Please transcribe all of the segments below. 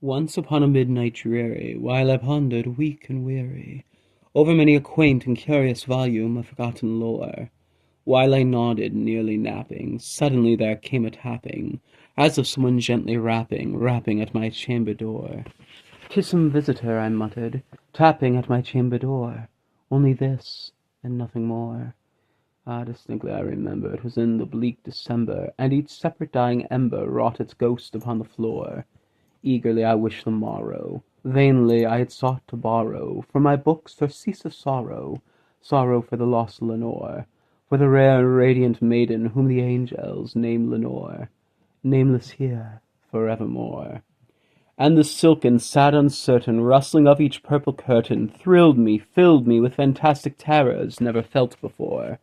Once upon a midnight dreary, while I pondered, weak and weary, over many a quaint and curious volume of forgotten lore, while I nodded, nearly napping, suddenly there came a tapping, as of someone gently rapping at my chamber door. "'Tis some visitor," I muttered, "tapping at my chamber door. Only this, and nothing more." Distinctly I remember it was in the bleak December, and each separate dying ember wrought its ghost upon the floor. Eagerly I wished the morrow. Vainly I had sought to borrow from my books surcease of sorrow, sorrow for the lost Lenore, for the rare and radiant maiden whom the angels name Lenore, nameless here forevermore. And the silken, sad, uncertain rustling of each purple curtain thrilled me, filled me with fantastic terrors never felt before,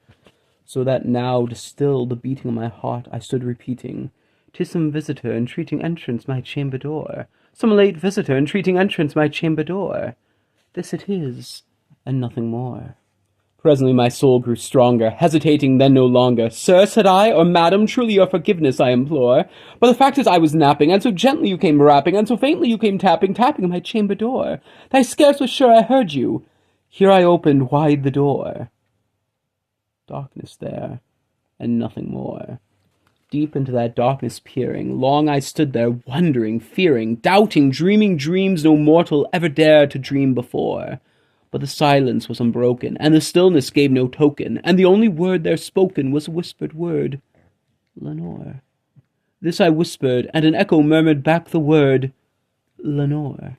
so that now, to still the beating of my heart, I stood repeating, "'Tis some visitor entreating entrance my chamber door, some late visitor entreating entrance my chamber door. This it is, and nothing more." Presently my soul grew stronger, hesitating then no longer. "Sir," said I, "or madam, truly your forgiveness I implore. But the fact is I was napping, and so gently you came rapping, and so faintly you came tapping at my chamber door, that I scarce was sure I heard you. Here I opened wide the door. Darkness there, and nothing more. Deep into that darkness peering, long I stood there, wondering, fearing, doubting, dreaming dreams no mortal ever dared to dream before. But the silence was unbroken, and the stillness gave no token, and the only word there spoken was a whispered word, "Lenore." This I whispered, and an echo murmured back the word, "Lenore."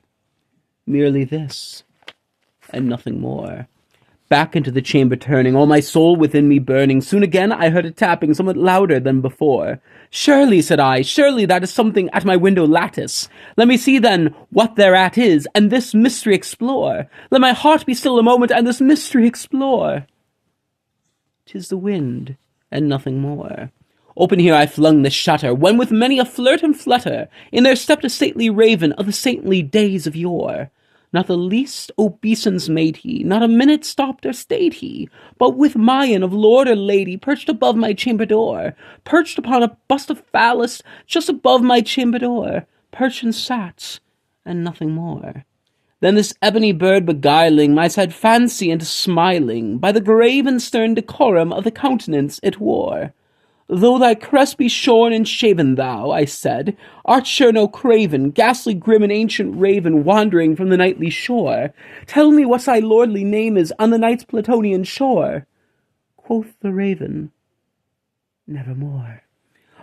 Merely this, and nothing more. Back into the chamber turning, all my soul within me burning, soon again I heard a tapping somewhat louder than before. "Surely," said I, "surely that is something at my window lattice. Let me see then what thereat is, and this mystery explore. Let my heart be still a moment, and this mystery explore." "'Tis the wind, and nothing more." Open here I flung the shutter, when with many a flirt and flutter, in there stepped a stately raven of the saintly days of yore. Not the least obeisance made he, not a minute stopped or stayed he, but with mien of lord or lady perched above my chamber door, perched upon a bust of Phallus just above my chamber door, perched and sat, and nothing more. Then this ebony bird beguiling my sad fancy into smiling, by the grave and stern decorum of the countenance it wore. "Though thy crest be shorn and shaven, thou," I said, "art sure no craven, ghastly grim and ancient raven wandering from the nightly shore. Tell me what thy lordly name is on the night's Plutonian shore." Quoth the raven, "Nevermore."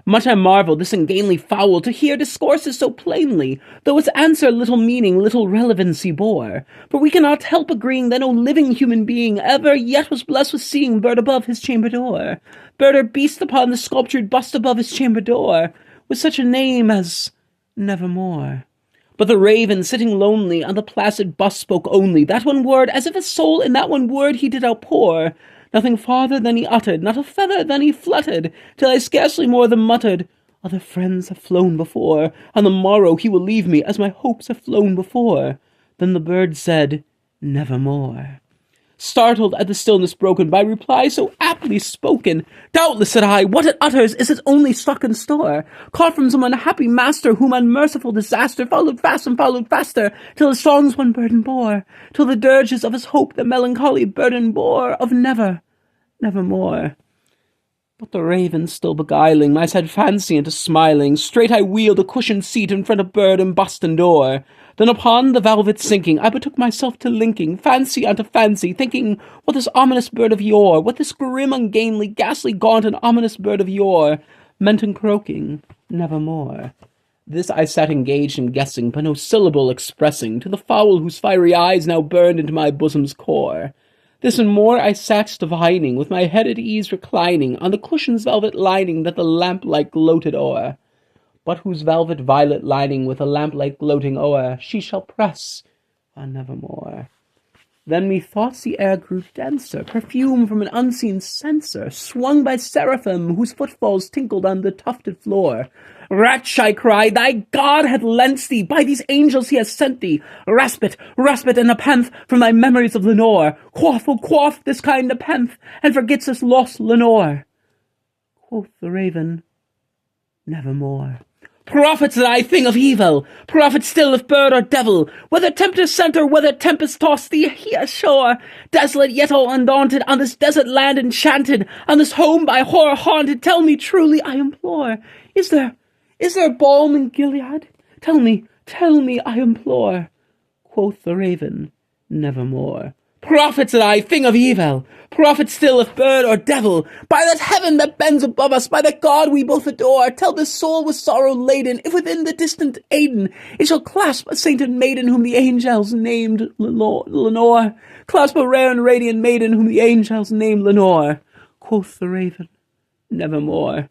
Much I marvel this ungainly fowl to hear discourses so plainly, though its answer little meaning, little relevancy bore. For we cannot help agreeing that no living human being ever yet was blessed with seeing bird above his chamber door, bird or beast upon the sculptured bust above his chamber door, with such a name as Nevermore. But the raven, sitting lonely on the placid bust, spoke only that one word, as if his soul in that one word he did outpour. Nothing farther than he uttered, not a feather than he fluttered, till I scarcely more than muttered, "Other friends have flown before. On the morrow he will leave me, as my hopes have flown before." Then the bird said, "Nevermore." Startled at the stillness broken by reply so aptly spoken, "Doubtless," said I, "what it utters is its only stock and store, caught from some unhappy master whom unmerciful disaster followed fast and followed faster, till his songs one burden bore, till the dirges of his hope the melancholy burden bore of nevermore." But the raven still beguiling my sad fancy into smiling, straight I wheeled a cushioned seat in front of bird and bust and door. Then upon the velvet sinking, I betook myself to linking fancy unto fancy, thinking what this ominous bird of yore, what this grim, ungainly, ghastly, gaunt, and ominous bird of yore meant in croaking "Nevermore." This I sat engaged in guessing, but no syllable expressing, to the fowl whose fiery eyes now burned into my bosom's core. This and more I sat divining, with my head at ease reclining on the cushion's velvet lining that the lamplight gloated o'er, but whose velvet violet lining with a lamplight gloating o'er she shall press on Nevermore. Then methoughts the air grew denser, perfume from an unseen censer, swung by seraphim whose footfalls tinkled on the tufted floor. "Wretch," I cried, "thy God hath lent thee, by these angels he has sent thee, respite, and nepenthe from thy memories of Lenore. Quaff, oh quaff this kind nepenthe, and forgets this lost Lenore." Quoth the raven, "Nevermore." Prophet, said I, thing of evil, prophet still of bird or devil, whether tempest sent or whether tempest tossed thee here ashore, desolate yet all undaunted, on this desert land enchanted, on this home by horror haunted, tell me truly, I implore, is there balm in Gilead? Tell me, I implore. Quoth the raven, nevermore. Prophet, said I, thing of evil, prophet still of bird or devil, by that heaven that bends above us, by that God we both adore, tell this soul with sorrow laden, if within the distant Aidenn it shall clasp a sainted maiden whom the angels named Lenore, clasp a rare and radiant maiden whom the angels named Lenore. Quoth the raven, nevermore.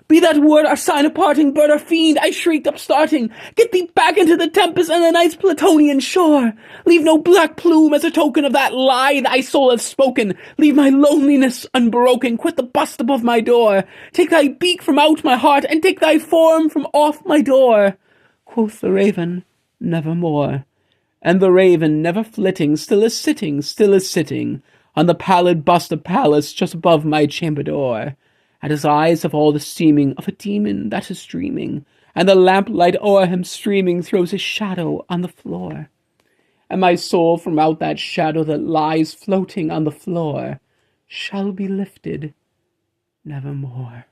Be that word our sign of parting, bird or fiend, I shrieked upstarting. Get thee back into the tempest and the night's Plutonian shore. Leave no black plume as a token of that lie thy soul hath spoken. Leave my loneliness unbroken. Quit the bust above my door. Take thy beak from out my heart, and take thy form from off my door. Quoth the raven, nevermore. And the raven, never flitting, still is sitting, on the pallid bust of Pallas just above my chamber door. And his eyes have all the seeming of a demon that is dreaming, and the lamplight o'er him streaming throws his shadow on the floor. And my soul from out that shadow that lies floating on the floor shall be lifted nevermore.